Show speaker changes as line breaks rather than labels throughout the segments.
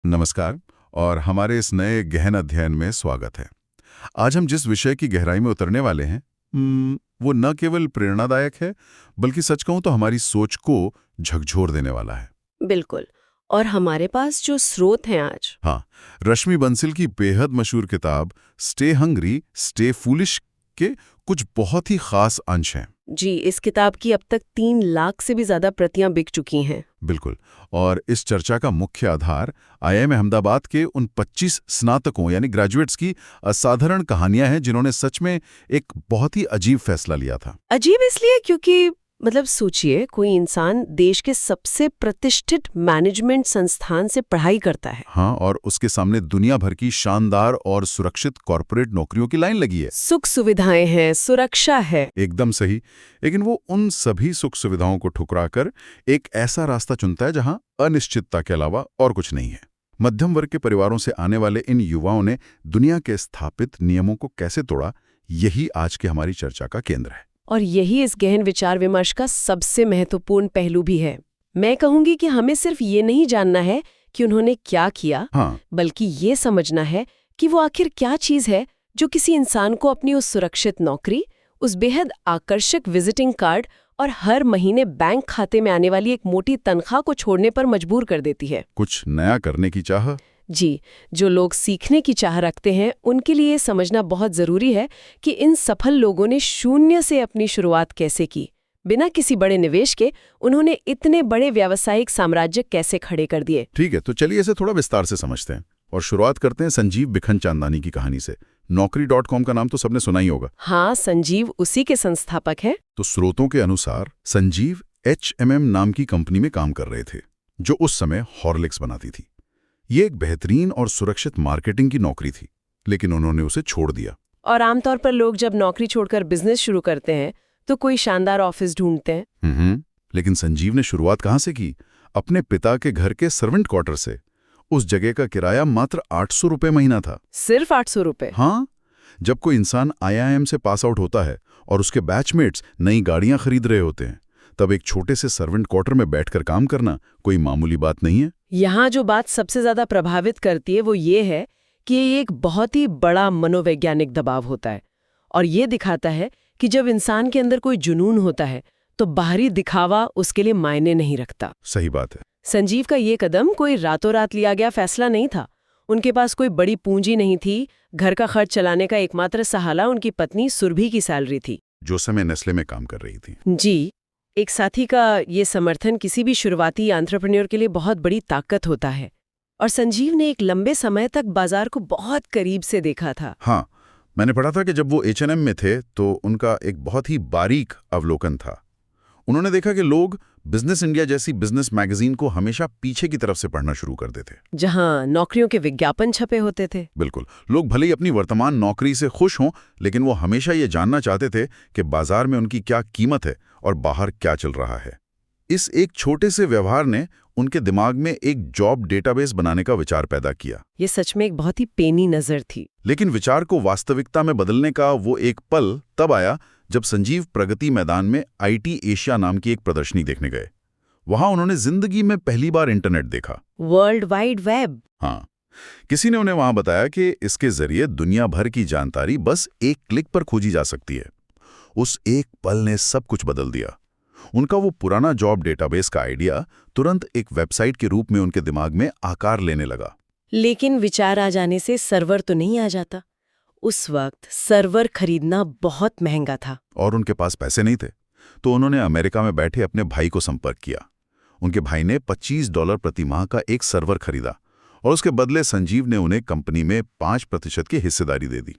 नमस्कार और हमारे इस नए गहन अध्ययन में स्वागत है। आज हम जिस विषय की गहराई में उतरने वाले हैं वो न केवल प्रेरणादायक है बल्कि सच कहूं तो हमारी सोच को झकझोर देने वाला है।
बिल्कुल। और हमारे पास जो स्रोत हैं आज।
हाँ, रश्मि बंसल की बेहद मशहूर किताब स्टे हंग्री स्टे फूलिश के कुछ बहुत ही खास अंश हैं।
जी, इस किताब की अब तक 3 लाख से भी ज्यादा प्रतियां बिक चुकी हैं।
बिल्कुल। और इस चर्चा का मुख्य आधार आईआईएम अहमदाबाद के उन 25 स्नातकों यानी ग्रेजुएट्स की असाधारण कहानियां हैं जिन्होंने सच में एक बहुत ही अजीब फैसला लिया था।
अजीब इसलिए क्योंकि सोचिए, कोई इंसान देश के सबसे प्रतिष्ठित मैनेजमेंट संस्थान से पढ़ाई करता है।
हाँ, और उसके सामने दुनिया भर की शानदार और सुरक्षित कॉर्पोरेट नौकरियों की लाइन लगी है।
सुख सुविधाएं हैं, सुरक्षा है।
एकदम सही। लेकिन वो उन सभी सुख सुविधाओं को ठुकराकर एक ऐसा रास्ता चुनता है जहां अनिश्चितता के अलावा और कुछ नहीं है। मध्यम वर्ग के परिवारों से आने वाले इन युवाओं ने दुनिया के स्थापित नियमों को कैसे तोड़ा, यही आज की हमारी चर्चा का केंद्र है।
और यही इस गहन विचार विमर्श का सबसे महत्वपूर्ण पहलू भी है। मैं कहूंगी कि हमें सिर्फ ये नहीं जानना है कि उन्होंने क्या किया, बल्कि ये समझना है कि वो आखिर क्या चीज है जो किसी इंसान को अपनी उस सुरक्षित नौकरी, उस बेहद आकर्षक विजिटिंग कार्ड और हर महीने बैंक खाते में आने वाली एक मोटी तनख्वाह को छोड़ने पर मजबूर कर देती है।
कुछ नया करने की चाह।
जी, जो लोग सीखने की चाह रखते हैं उनके लिए समझना बहुत जरूरी है कि इन सफल लोगों ने शून्य से अपनी शुरुआत कैसे की। बिना किसी बड़े निवेश के उन्होंने इतने बड़े व्यावसायिक साम्राज्य कैसे खड़े कर दिए।
ठीक है, तो चलिए इसे थोड़ा विस्तार से समझते हैं और शुरुआत करते हैं संजीव बिखनचांदानी की कहानी से। Naukri.com का नाम तो सबने सुना ही होगा।
हाँ, संजीव उसी के संस्थापक हैं।
तो स्रोतों के अनुसार संजीव HMM नाम की कंपनी में काम कर रहे थे जो उस समय हॉर्लिक्स बनाती थी। ये एक बेहतरीन और सुरक्षित मार्केटिंग की नौकरी थी, लेकिन उन्होंने उसे छोड़ दिया।
और आमतौर पर लोग जब नौकरी छोड़कर बिजनेस शुरू करते हैं तो कोई शानदार ऑफिस ढूंढते हैं।
लेकिन संजीव ने शुरुआत कहाँ से की? अपने पिता के घर के सर्वेंट क्वार्टर से। उस जगह का किराया मात्र 800 रुपये महीना था।
सिर्फ 800 रुपये?
हाँ। जब कोई इंसान IIM से पास आउट होता है और उसके बैचमेट्स नई गाड़ियां खरीद रहे होते हैं, तब एक छोटे से सर्वेंट क्वार्टर में बैठकर काम करना कोई मामूली बात नहीं है।
यहाँ जो बात सबसे ज्यादा प्रभावित करती है वो ये है कि ये एक बहुत ही बड़ा मनोवैज्ञानिक दबाव होता है और ये दिखाता है कि जब इंसान के अंदर कोई जुनून होता है तो बाहरी दिखावा उसके लिए मायने नहीं रखता।
सही बात है।
संजीव का ये कदम कोई रातों रात लिया गया फैसला नहीं था। उनके पास कोई बड़ी पूंजी नहीं थी। घर का खर्च चलाने का एकमात्र सहारा उनकी पत्नी सुरभि की सैलरी थी,
जो समय नेस्ले में काम कर रही थी।
जी, एक साथी का ये समर्थन किसी भी शुरुआती एंटरप्रेन्योर के लिए बहुत बड़ी ताकत होता है। और संजीव ने एक लंबे समय तक बाजार को बहुत करीब से देखा था।
हाँ, मैंने पढ़ा था कि जब वो H&M में थे तो उनका एक बहुत ही बारीक अवलोकन था। उन्होंने देखा कि लोग बिजनेस इंडिया जैसी बिजनेस मैगजीन को हमेशा पीछे की तरफ से पढ़ना शुरू कर देते,
जहां नौकरियों के विज्ञापन छपे होते थे।
बिल्कुल। लोग भले ही अपनी वर्तमान नौकरी से खुश हों, लेकिन वो हमेशा ये जानना चाहते थे कि बाजार में उनकी क्या कीमत है और बाहर क्या चल रहा है। इस एक छोटे से व्यवहार ने उनके दिमाग में एक जॉब डेटाबेस बनाने का विचार पैदा किया।
ये सच में एक बहुत ही पेनी नजर थी।
लेकिन विचार को वास्तविकता में बदलने का वो एक पल तब आया जब संजीव प्रगति मैदान में IT एशिया नाम की एक प्रदर्शनी देखने गए। वहां उन्होंने जिंदगी में पहली बार इंटरनेट देखा।
World wide web.
हाँ, किसी ने उन्हें वहां बताया कि इसके जरिए दुनिया भर की जानकारी बस एक क्लिक पर खोजी जा सकती है। उस एक पल ने सब कुछ बदल दिया। उनका वो पुराना जॉब डेटाबेस का आइडिया तुरंत एक वेबसाइट के रूप में उनके दिमाग में आकार लेने लगा।
लेकिन विचार आ जाने से सर्वर तो नहीं आ जाता। उस वक्त सर्वर खरीदना बहुत महंगा था
और उनके पास पैसे नहीं थे। तो उन्होंने अमेरिका में बैठे अपने भाई को संपर्क किया। उनके भाई ने $25 प्रति माह का एक सर्वर खरीदा और उसके बदले संजीव ने उन्हें कंपनी में 5% की हिस्सेदारी दे दी।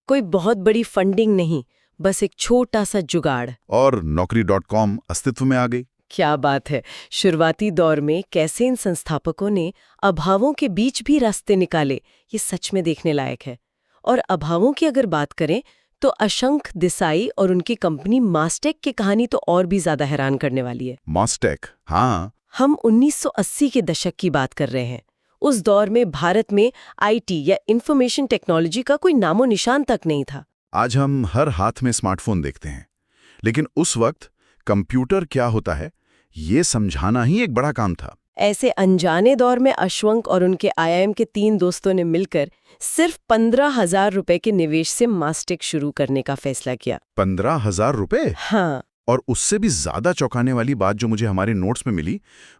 कोई बहुत बड़ी फंडिंग नहीं, बस एक छोटा सा जुगाड़।
और Naukri.com अस्तित्व में आ गई।
क्या बात है। शुरुआती दौर में कैसे इन संस्थापकों ने अभावों के बीच भी रास्ते निकाले, ये सच में देखने लायक है। और अभावों की अगर बात करें तो अशंक देसाई और उनकी कंपनी मास्टेक की कहानी तो और भी ज्यादा हैरान करने वाली है।
मास्टेक, हाँ।
हम 1980 के दशक की बात कर रहे हैं। उस दौर में भारत में IT या इंफॉर्मेशन टेक्नोलॉजी का कोई नामो निशान तक नहीं था।
आज हम हर हाथ में स्मार्टफोन देखते हैं, लेकिन उस वक्त कंप्यूटर क्या होता है ये समझाना ही एक बड़ा काम था।
ऐसे अनजाने दौर में अश्वंक और उनके आईआईएम के 3 दोस्तों ने मिलकर सिर्फ 15,000 रुपए के निवेश से मास्टेक शुरू करने का फैसला किया।
15,000 रुपए?
हाँ।
और उससे भी ज्यादा चौंकाने वाली बात जो मुझे हमारे नोट्स में मिली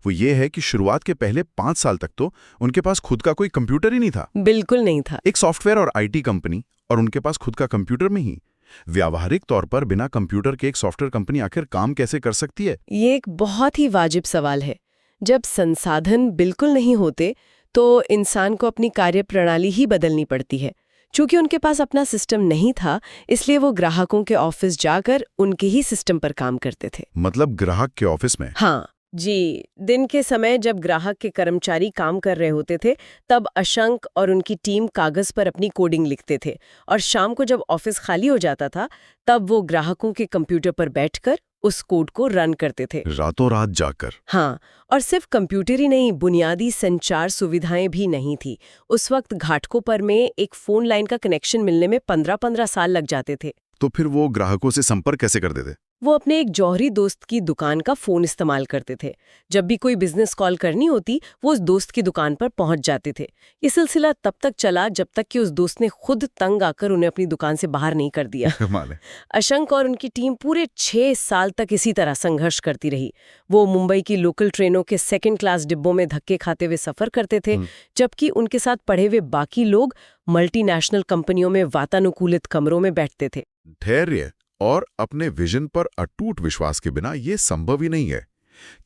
वो ये है कि शुरुआत के पहले 5 साल तक तो उनके पास खुद का कोई कंप्यूटर ही नहीं था।
बिल्कुल नहीं था।
एक सॉफ्टवेयर और आईटी कंपनी, और उनके पास खुद का कंप्यूटर में ही। व्यावहारिक तौर पर बिना कंप्यूटर के एक सॉफ्टवेयर कंपनी आखिर काम कैसे कर सकती है?
ये एक बहुत ही वाजिब सवाल है। जब संसाधन बिल्कुल नहीं होते तो इंसान को अपनी कार्यप्रणाली ही बदलनी पड़ती है। चूंकि उनके पास अपना सिस्टम नहीं था, इसलिए वो ग्राहकों के ऑफिस जाकर उनके ही सिस्टम पर काम करते थे।
मतलब ग्राहक के ऑफिस में?
हाँ जी। दिन के समय जब ग्राहक के कर्मचारी काम कर रहे होते थे, तब अशंक और उनकी टीम कागज पर अपनी कोडिंग लिखते थे, और शाम को जब ऑफिस खाली हो जाता था, तब वो ग्राहकों के कंप्यूटर पर बैठकर उस कोड को रन करते थे।
रातों रात जाकर?
हाँ। और सिर्फ कंप्यूटर ही नहीं, बुनियादी संचार सुविधाएं भी नहीं थी। उस वक्त घाटकोपर में एक फोन लाइन का कनेक्शन मिलने में 15-15 साल लग जाते थे।
तो फिर वो ग्राहकों से संपर्क कैसे करते थे?
वो अपने एक जौहरी दोस्त की दुकान का फोन इस्तेमाल करते थे। जब भी कोई बिजनेस कॉल करनी होती, वो उस दोस्त की दुकान पर पहुंच जाते थे। ये सिलसिला तब तक चला जब तक कि उस दोस्त ने खुद तंग आकर उन्हें अपनी दुकान से बाहर नहीं कर दिया।
कमाल है।
अशंक और उनकी टीम पूरे 6 साल तक इसी तरह संघर्ष करती रही। वो मुंबई की लोकल ट्रेनों के 2nd क्लास डिब्बों में धक्के खाते हुए सफर करते थे, जबकि उनके साथ पढ़े हुए बाकी लोग मल्टीनेशनल कंपनियों में वातानुकूलित कमरों में बैठते थे।
धैर्य और अपने विजन पर अटूट विश्वास के बिना ये संभव ही नहीं है।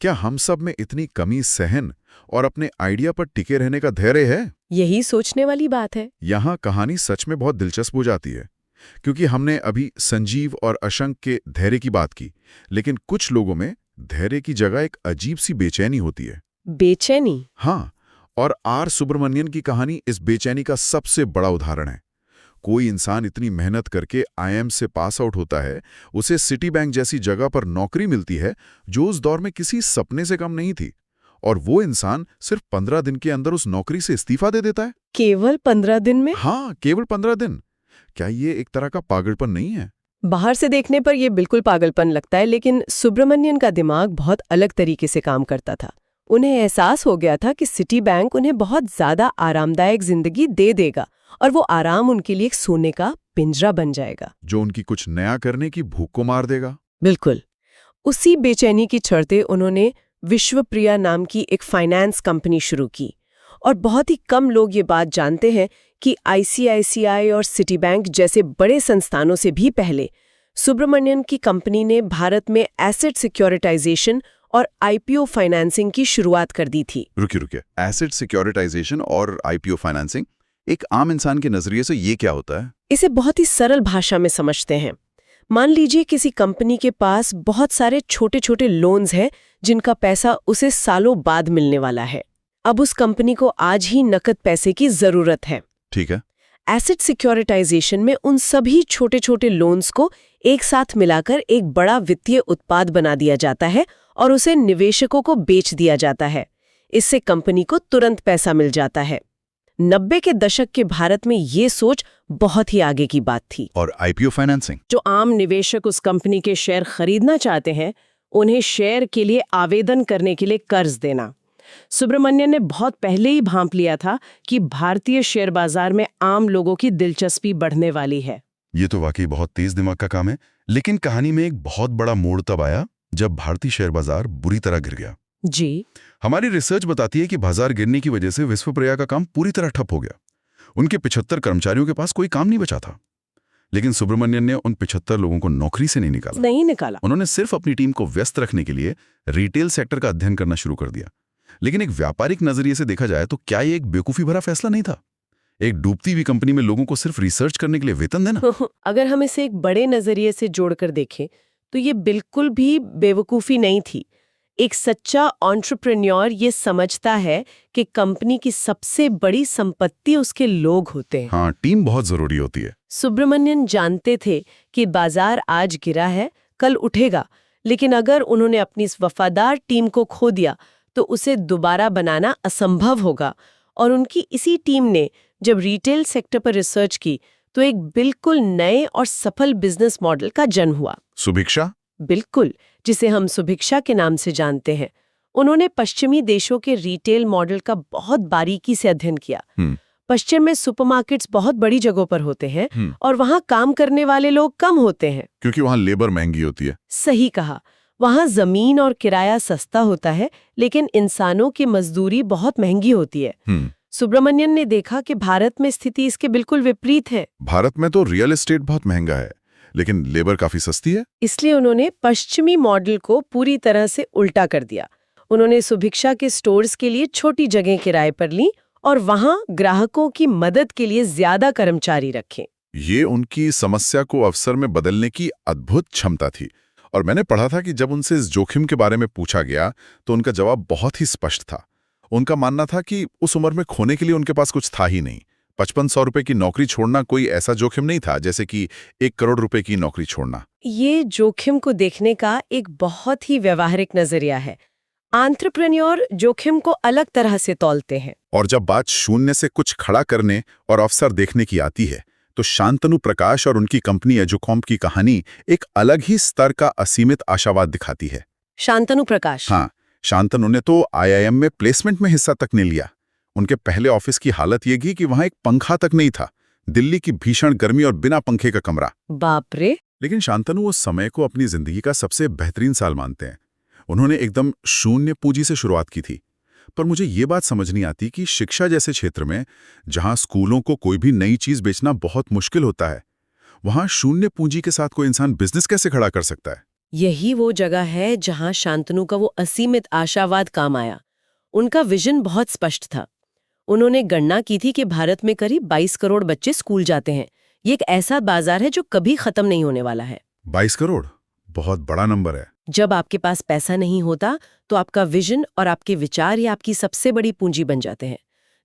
क्या हम सब में इतनी कमी सहन और अपने आइडिया पर टिके रहने का धैर्य है?
यही सोचने वाली बात है।
यहाँ कहानी सच में बहुत दिलचस्प हो जाती है, क्योंकि हमने अभी संजीव और अशंक के धैर्य की बात की, लेकिन कुछ लोगों में धैर्य की जगह एक अजीब सी बेचैनी होती है।
बेचैनी?
हाँ, और आर सुब्रमण्यन की कहानी इस बेचैनी का सबसे बड़ा उदाहरण है। कोई इंसान इतनी मेहनत करके आईआईएम से पास आउट होता है, उसे सिटी बैंक जैसी जगह पर नौकरी मिलती है जो उस दौर में किसी सपने से कम नहीं थी, और वो इंसान सिर्फ 15 दिन के अंदर उस नौकरी से इस्तीफा दे देता है।
केवल 15 दिन में?
हाँ, केवल 15 दिन। क्या ये एक तरह का पागलपन नहीं है?
बाहर से देखने पर यह बिल्कुल पागलपन लगता है, लेकिन सुब्रमण्यन का दिमाग बहुत अलग तरीके से काम करता था। उन्हें एहसास हो गया था कि सिटी बैंक उन्हें बहुत ज्यादा आरामदायक जिंदगी दे देगा, और वो आराम उनके लिए एक सोने का पिंजरा बन जाएगा
जो उनकी कुछ नया करने की भूख को मार देगा।
बिल्कुल। उसी बेचैनी की चलते उन्होंने विश्वप्रिया नाम की एक फाइनेंस कंपनी शुरू की, और बहुत ही कम लोग ये बात जानते हैं कि आईसीआईसीआई और सिटी बैंक जैसे बड़े संस्थानों से भी पहले सुब्रमण्यन की कंपनी ने भारत में एसेट सिक्योरिटाइजेशन और आईपीओ फाइनेंसिंग की शुरुआत कर दी थी।
रुकिए, एसेट सिक्योरिटाइजेशन और आईपीओ फाइनेंसिंग, एक आम इंसान के नजरिए से ये क्या होता है?
इसे बहुत ही सरल भाषा में समझते हैं। मान लीजिए किसी कंपनी के पास बहुत सारे छोटे छोटे लोन्स हैं जिनका पैसा उसे सालों बाद मिलने वाला है। अब उस कंपनी को आज ही नकद पैसे की जरूरत है।
ठीक है।
एसेट सिक्योरिटाइजेशन में उन सभी छोटे छोटे लोन्स को एक साथ मिलाकर एक बड़ा वित्तीय उत्पाद बना दिया जाता है और उसे निवेशकों को बेच दिया जाता है। इससे कंपनी को तुरंत पैसा मिल जाता है। 90 के दशक के भारत में ये सोच बहुत ही आगे की बात थी।
और आईपीओ फाइनेंसिंग?
जो आम निवेशक उस कंपनी के शेयर खरीदना चाहते हैं, उन्हें शेयर के लिए आवेदन करने के लिए कर्ज देना। सुब्रमण्यन ने बहुत पहले ही भांप लिया था कि भारतीय शेयर बाजार में आम लोगों की दिलचस्पी बढ़ने वाली है।
ये तो वाकई बहुत तेज दिमाग का काम है, लेकिन कहानी में एक बहुत बड़ा मोड़ तब आया जब भारतीय शेयर बाजार बुरी तरह गिर गया।
जी।
हमारी रिसर्च बताती है कि बाजार गिरने की वजह से विश्वप्रिया का काम पूरी तरह ठप हो गया। उनके 75 कर्मचारियों के पास कोई काम नहीं बचा था। लेकिन सुब्रमण्यन ने उन 75 लोगों को नौकरी से नहीं निकाला। उन्होंने सिर्फ अपनी टीम को व्यस्त रखने के लिए रिटेल सेक्टर का अध्ययन करना शुरू कर दिया। लेकिन एक व्यापारिक नजरिए से देखा जाए तो क्या ये एक बेवकूफी भरा फैसला नहीं था? एक डूबती हुई कंपनी में लोगों को सिर्फ रिसर्च करने के लिए वेतन देना?
अगर हम इसे एक बड़े नजरिए से जोड़कर देखें तो ये बिल्कुल भी बेवकूफी नहीं थी। एक सच्चा एंटरप्रेन्योर ये समझता है कि कंपनी की सबसे बड़ी संपत्ति उसके लोग होते हैं।
हाँ, टीम बहुत जरूरी होती है।
सुब्रमण्यन जानते थे कि बाजार आज गिरा है, कल उठेगा, लेकिन अगर उन्होंने अपनी इस वफादार टीम को खो दिया तो उसे दोबारा बनाना असंभव होगा। और उनकी इसी टीम ने जब रिटेल सेक्टर पर रिसर्च की तो एक बिल्कुल नए और सफल बिजनेस मॉडल का जन्म हुआ।
सुभिक्षा?
बिल्कुल, जिसे हम सुभिक्षा के नाम से जानते हैं। उन्होंने पश्चिमी देशों के रिटेल मॉडल का बहुत बारीकी से अध्ययन किया। पश्चिम में सुपरमार्केट्स बहुत बड़ी जगहों पर होते हैं और वहाँ काम करने वाले लोग कम होते हैं,
क्योंकि वहाँ लेबर महंगी होती है।
सही कहा। वहाँ जमीन और किराया सस्ता होता है, लेकिन इंसानों की मजदूरी बहुत महंगी होती है। सुब्रमण्यन ने देखा कि भारत में स्थिति इसके बिल्कुल विपरीत है।
भारत में तो रियल एस्टेट बहुत महंगा है, लेकिन लेबर काफी सस्ती है।
इसलिए उन्होंने पश्चिमी मॉडल को पूरी तरह से उल्टा कर दिया। उन्होंने सुभिक्षा के स्टोर्स के लिए छोटी जगह किराए पर ली और वहां ग्राहकों की मदद के लिए ज्यादा कर्मचारी रखे।
ये उनकी समस्या को अवसर में बदलने की अद्भुत क्षमता थी। और मैंने पढ़ा था कि जब उनसे इस जोखिम के बारे में पूछा गया तो उनका जवाब बहुत ही स्पष्ट था। उनका मानना था कि उस उम्र में खोने के लिए उनके पास कुछ था ही नहीं। 5500 रुपए की नौकरी छोड़ना कोई ऐसा जोखिम नहीं था जैसे कि 1 करोड़ रुपए की नौकरी छोड़ना।
ये जोखिम को देखने का एक बहुत ही व्यवहारिक नजरिया है। एंटरप्रेन्योर जोखिम को अलग तरह से तौलते हैं।
और जब बात शून्य से कुछ खड़ा करने और अवसर देखने की आती है तो शांतनु प्रकाश और उनकी कंपनी एजुकॉम की कहानी एक अलग ही स्तर का असीमित आशावाद दिखाती है।
शांतनु प्रकाश?
हाँ, शांतनु ने तो IIM में प्लेसमेंट में हिस्सा तक नहीं लिया। उनके पहले ऑफिस की हालत ये थी कि वहां एक पंखा तक नहीं था। दिल्ली की भीषण गर्मी और बिना पंखे का कमरा।
बाप रे!
लेकिन शांतनु उस समय को अपनी जिंदगी का सबसे बेहतरीन साल मानते हैं। उन्होंने एकदम शून्य पूंजी से शुरुआत की थी। पर मुझे ये बात समझ नहीं आती कि शिक्षा जैसे क्षेत्र में, जहां स्कूलों को कोई भी नई चीज बेचना बहुत मुश्किल होता है, वहां शून्य पूंजी के साथ कोई इंसान बिजनेस कैसे खड़ा कर सकता है?
यही वो जगह है जहां शांतनु का वो असीमित आशावाद काम आया। उनका विजन बहुत स्पष्ट था। उन्होंने गणना की थी कि भारत में करीब 22 करोड़ बच्चे स्कूल जाते हैं। ये एक ऐसा बाजार है जो कभी खत्म नहीं होने वाला है।
22 करोड़ बहुत बड़ा नंबर है।
जब आपके पास पैसा नहीं होता तो आपका विजन और आपके विचार ही आपकी सबसे बड़ी पूंजी बन जाते हैं।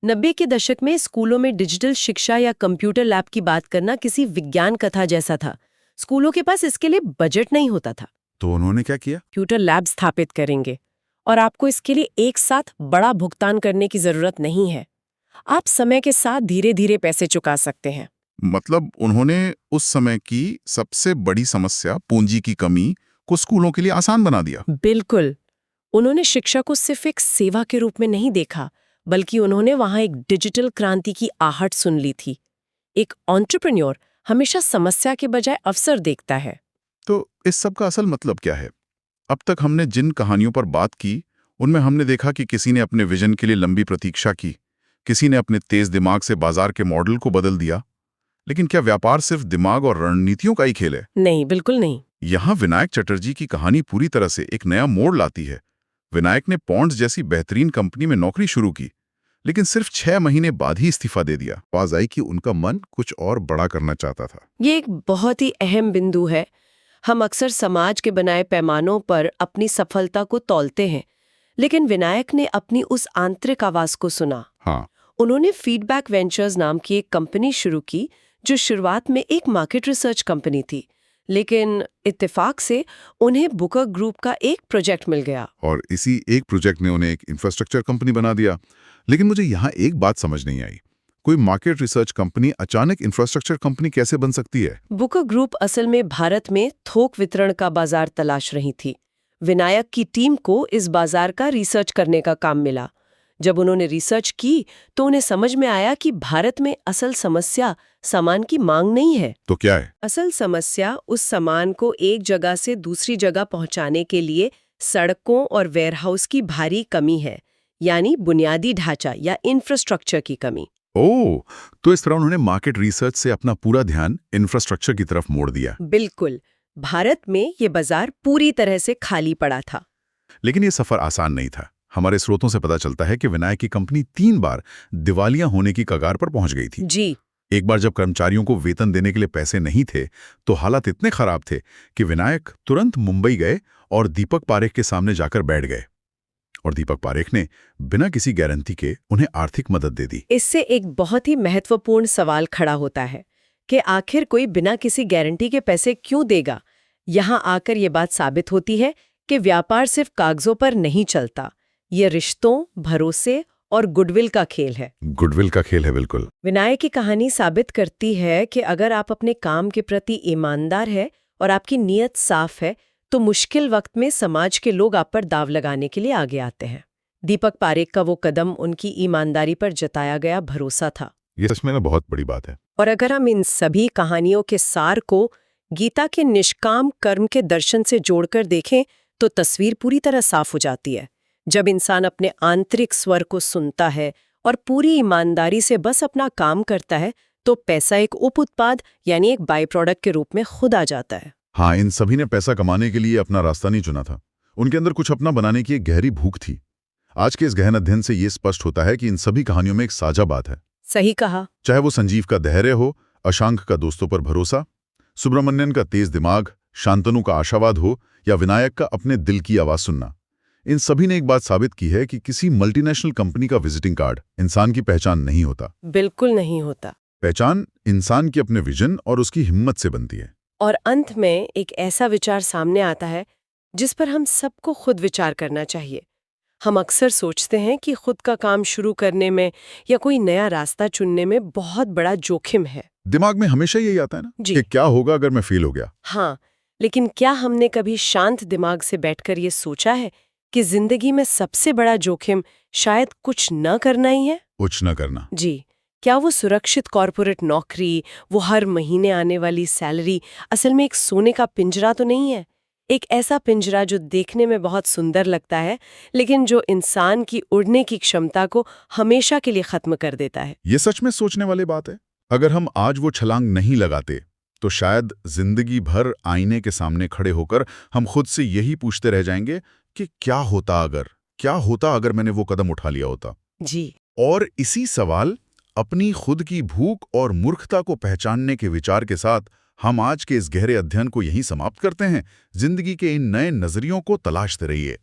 90 के दशक में स्कूलों में डिजिटल शिक्षा या कंप्यूटर लैब की बात करना किसी विज्ञान कथा जैसा था। स्कूलों के पास इसके लिए बजट नहीं होता था।
तो उन्होंने क्या किया?
कंप्यूटर लैब स्थापित करेंगे और आपको इसके लिए एक साथ बड़ा भुगतान करने की जरूरत नहीं है। आप समय के साथ धीरे धीरे पैसे चुका सकते हैं।
मतलब उन्होंने उस समय की सबसे बड़ी समस्या, पूंजी की कमी, को स्कूलों के लिए आसान बना दिया।
बिल्कुल। उन्होंने शिक्षा को सिर्फ एक सेवा के रूप में नहीं देखा, बल्कि उन्होंने वहां एक डिजिटल क्रांति की आहट सुन ली थी। एक एंटरप्रेन्योर हमेशा समस्या के बजाय अवसर देखता है।
तो इस सब का असल मतलब क्या है? अब तक हमने जिन कहानियों पर बात की, उनमें हमने देखा कि किसी ने अपने विजन के लिए लंबी प्रतीक्षा की, किसी ने अपने तेज दिमाग से बाजार के मॉडल को बदल दिया। लेकिन क्या व्यापार सिर्फ दिमाग और रणनीतियों का ही खेल है?
नहीं, बिल्कुल नहीं।
यहाँ विनायक चटर्जी की कहानी पूरी तरह से एक नया मोड़ लाती है। विनायक ने पॉन्ड्स जैसी बेहतरीन कंपनी में नौकरी शुरू की, लेकिन सिर्फ 6 महीने बाद ही इस्तीफा दे दिया। आवाज आई कि उनका मन कुछ और बड़ा करना चाहता था।
ये एक बहुत ही अहम बिंदु है। हम अक्सर समाज के बनाए पैमानों पर अपनी सफलता को तौलते हैं, लेकिन विनायक ने अपनी उस आंतरिक आवाज को सुना।
हाँ।
उन्होंने फीडबैक वेंचर्स नाम की एक कंपनी शुरू की, जो शुरुआत में एक मार्केट रिसर्च कंपनी थी, लेकिन इत्तेफाक से उन्हें बुकर ग्रुप का एक प्रोजेक्ट मिल गया।
और इसी एक प्रोजेक्ट ने उन्हें एक इंफ्रास्ट्रक्चर कंपनी बना दिया। लेकिन मुझे यहाँ एक बात समझ नहीं आई, कोई मार्केट रिसर्च कंपनी अचानक इंफ्रास्ट्रक्चर कंपनी कैसे बन सकती है?
बुकर ग्रुप असल में भारत में थोक वितरण का बाजार तलाश रही थी। विनायक की टीम को इस बाजार का रिसर्च करने का काम मिला। जब उन्होंने रिसर्च की तो उन्हें समझ में आया कि भारत में असल समस्या सामान की मांग नहीं है।
तो क्या है?
असल समस्या उस सामान को एक जगह से दूसरी जगह पहुंचाने के लिए सड़कों और वेयरहाउस की भारी कमी है, यानी बुनियादी ढांचा या इंफ्रास्ट्रक्चर की कमी।
ओह, तो इस तरह उन्होंने मार्केट रिसर्च से अपना पूरा ध्यान इंफ्रास्ट्रक्चर की तरफ मोड़ दिया।
बिल्कुल। भारत में ये बाजार पूरी तरह से खाली पड़ा था।
लेकिन ये सफर आसान नहीं था। हमारे स्रोतों से पता चलता है कि विनायक की कंपनी 3 बार दिवालिया होने की कगार पर पहुंच गई थी।
जी।
एक बार जब कर्मचारियों को वेतन देने के लिए पैसे नहीं थे, तो हालात इतने खराब थे कि विनायक तुरंत मुंबई गए और दीपक पारेख के सामने जाकर बैठ गए। और दीपक पारेख ने बिना किसी गारंटी के उन्हें आर्थिक मदद दे दी।
इससे एक बहुत ही महत्वपूर्ण सवाल खड़ा होता है कि आखिर कोई बिना किसी गारंटी के पैसे क्यों देगा। यहाँ आकर ये बात साबित होती है कि व्यापार सिर्फ कागजों पर नहीं चलता, ये रिश्तों, भरोसे और गुडविल का खेल है।
गुडविल का खेल है, बिल्कुल।
विनायक की कहानी साबित करती है कि अगर आप अपने काम के प्रति ईमानदार है और आपकी नीयत साफ है, तो मुश्किल वक्त में समाज के लोग आप पर दाव लगाने के लिए आगे आते हैं। दीपक पारेख का वो कदम उनकी ईमानदारी पर जताया गया भरोसा था।
ये सच में ना बहुत बड़ी बात है।
और अगर हम इन सभी कहानियों के सार को गीता के निष्काम कर्म के दर्शन से जोड़कर देखें तो तस्वीर पूरी तरह साफ हो जाती है। जब इंसान अपने आंतरिक स्वर को सुनता है और पूरी ईमानदारी से बस अपना काम करता है तो पैसा एक उप उत्पाद यानी एक बाई प्रोडक्ट के रूप में खुद आ जाता है।
हाँ, इन सभी ने पैसा कमाने के लिए अपना रास्ता नहीं चुना था। उनके अंदर कुछ अपना बनाने की एक गहरी भूख थी। आज के इस गहन अध्ययन से ये स्पष्ट होता है कि इन सभी कहानियों में एक साझा बात है।
सही कहा।
चाहे वो संजीव का धैर्य हो, अशांक का दोस्तों पर भरोसा, सुब्रमण्यन का तेज दिमाग, शांतनु का आशावाद हो या विनायक का अपने दिल की आवाज सुनना, इन सभी ने एक बात साबित की है कि किसी मल्टीनेशनल कंपनी का विजिटिंग कार्ड इंसान की पहचान नहीं होता।
बिल्कुल नहीं होता।
पहचान इंसान की अपने विजन और उसकी हिम्मत से बनती है।
और अंत में एक ऐसा विचार सामने आता है जिस पर हम सबको खुद विचार करना चाहिए। हम अक्सर सोचते हैं कि खुद का काम शुरू करने में या कोई नया रास्ता चुनने में बहुत बड़ा जोखिम है।
दिमाग में हमेशा यही आता है ना कि क्या होगा अगर मैं फेल हो गया।
हाँ, लेकिन क्या हमने कभी शांत दिमाग से बैठकर ये सोचा है कि जिंदगी में सबसे बड़ा जोखिम शायद कुछ न करना ही है?
कुछ न करना।
जी, क्या वो सुरक्षित कॉर्पोरेट नौकरी, वो हर महीने आने वाली सैलरी असल में एक सोने का पिंजरा तो नहीं है? एक ऐसा पिंजरा जो देखने में बहुत सुंदर लगता है लेकिन जो इंसान की उड़ने की क्षमता को हमेशा के लिए खत्म कर देता है।
ये सच में सोचने वाली बात है। अगर हम आज वो छलांग नहीं लगाते तो शायद जिंदगी भर आईने के सामने खड़े होकर हम खुद से यही पूछते रह जाएंगे कि क्या होता अगर मैंने वो कदम उठा लिया होता।
जी।
और इसी सवाल, अपनी खुद की भूख और मूर्खता को पहचानने के विचार के साथ हम आज के इस गहरे अध्ययन को यहीं समाप्त करते हैं। जिंदगी के इन नए नजरियों को तलाशते रहिए।